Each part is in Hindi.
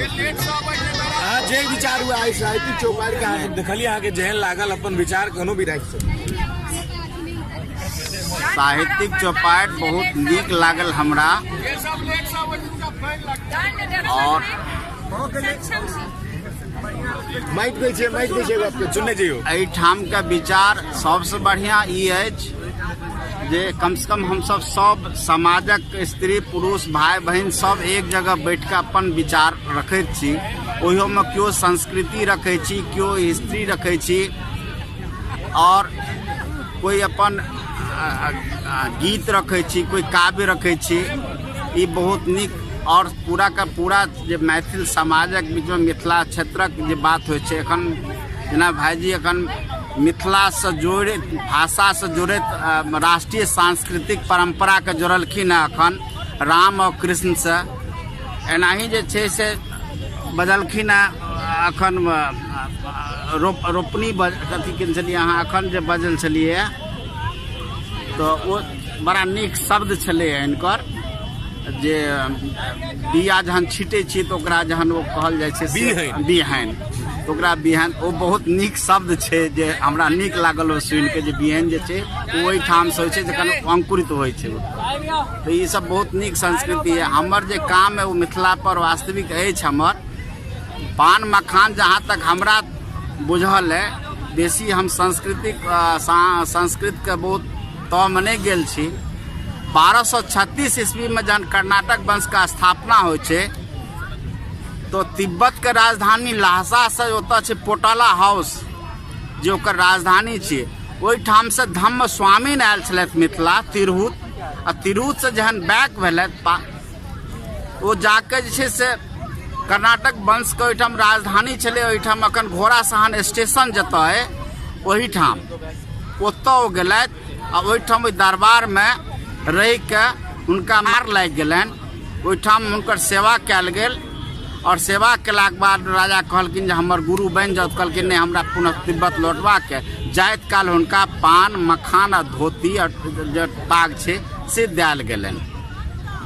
जे विचार हुआ है साहित्यिक चौपाट के अहाँ देखलिए, अहाँ के जेहन लागल, अपन विचार कोनो भी राखि सकते। साहित्यिक चौपाट बहुत नीक लागल हमरा, और एहिठाम के विचार सबसे बढ़िया ई अछि जे कम से कम हम सब समाजक स्त्री पुरुष भाई बहन सब एक जगह बैठ के अपन विचार रखैत छी। ओहियो में क्यों संस्कृति रखे छी, क्यों हिस्ट्री रखे छी, और कोई अपन गीत रखे छी, कोई काव्य रखे छी। ई बहुत निक, और पूरा का पूरा जे मैथिल समाजक बीच में मिथिला क्षेत्रक जे बात होइ छै, एखन जेना भाईजी एखन मिथिला से जोड़े भाषा से जोड़े राष्ट्रीय सांस्कृतिक परंपरा के जोड़लखिन है एखन राम और कृष्ण से। एनाही जे छै से बजलखिन है एखन रोपनी कथी केने छलियै अहाँ एखन जे बजल छलियै, तो वो बड़ा नीक शब्द छलै हिनकर, जे बिया जहन छीटे छी तो ओकरा जहन वो कहल जाइ छै बिहान, तो ओकरा बिहान, वो बहुत नीक शब्द छै जे हमरा नीक लागल ओ सुनि के, जे बिहान जे छै ओहि ठाम से होइ छै जखन अंकुरित होइ छै। तो ये सब बहुत नीक संस्कृति है। हमर जे काम है वो मिथिला पर वास्तविक अछि हमर। पान मखान जहाँ तक हमरा बुझल है, बेसी हम संस्कृत के बहुत तो में नहीं गेल छी। 1236 ईस्वी में जहन कर्नाटक वंश का स्थापना होइ छै, तो तिब्बत के राजधानी लहसा से ओतऽ छै पोटाला हाउस, जे ओकर राजधानी छै। ओहि ठाम से धम्म स्वामी आयल छलथि मिथिला तिरहुत, आ तिरहुत से जहन बैक भेलथि वो जाके जे छै से कर्नाटक वंश के ओहिठाम राजधानी छलै, ओहिठाम अखन घोड़ा सहन स्टेशन जतऽ है ओहि ठाम ओतऽ ओ गेलथि, आ ओहिठाम ओहि दरबार में रहि के हुनका मार लागि गेलनि। ओहिठाम हुनकर सेवा कयल गेल, और सेवा केलाक बाद राजा कहलखिन जे हमर गुरु बनि जाओ। कहलखिन नहीं, हमरा पुनः तिब्बत लौटबाक है। जाइत काल हुनका पान मखान आ धोती और जे पाग छै से देल गेलनि,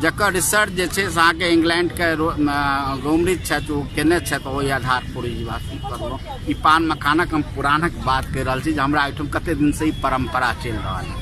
जकर रिसर्च जे छै से अहाँके इंग्लैंड के गोमरीज छथि ओ केने छथि, ओहि आधार पर ई बात करलहुँ। ई पान मखानक हम पुरानक बात कहि रहल छी, जे हमरा एहिठाम कते दिन से ई परंपरा चलि रहल है।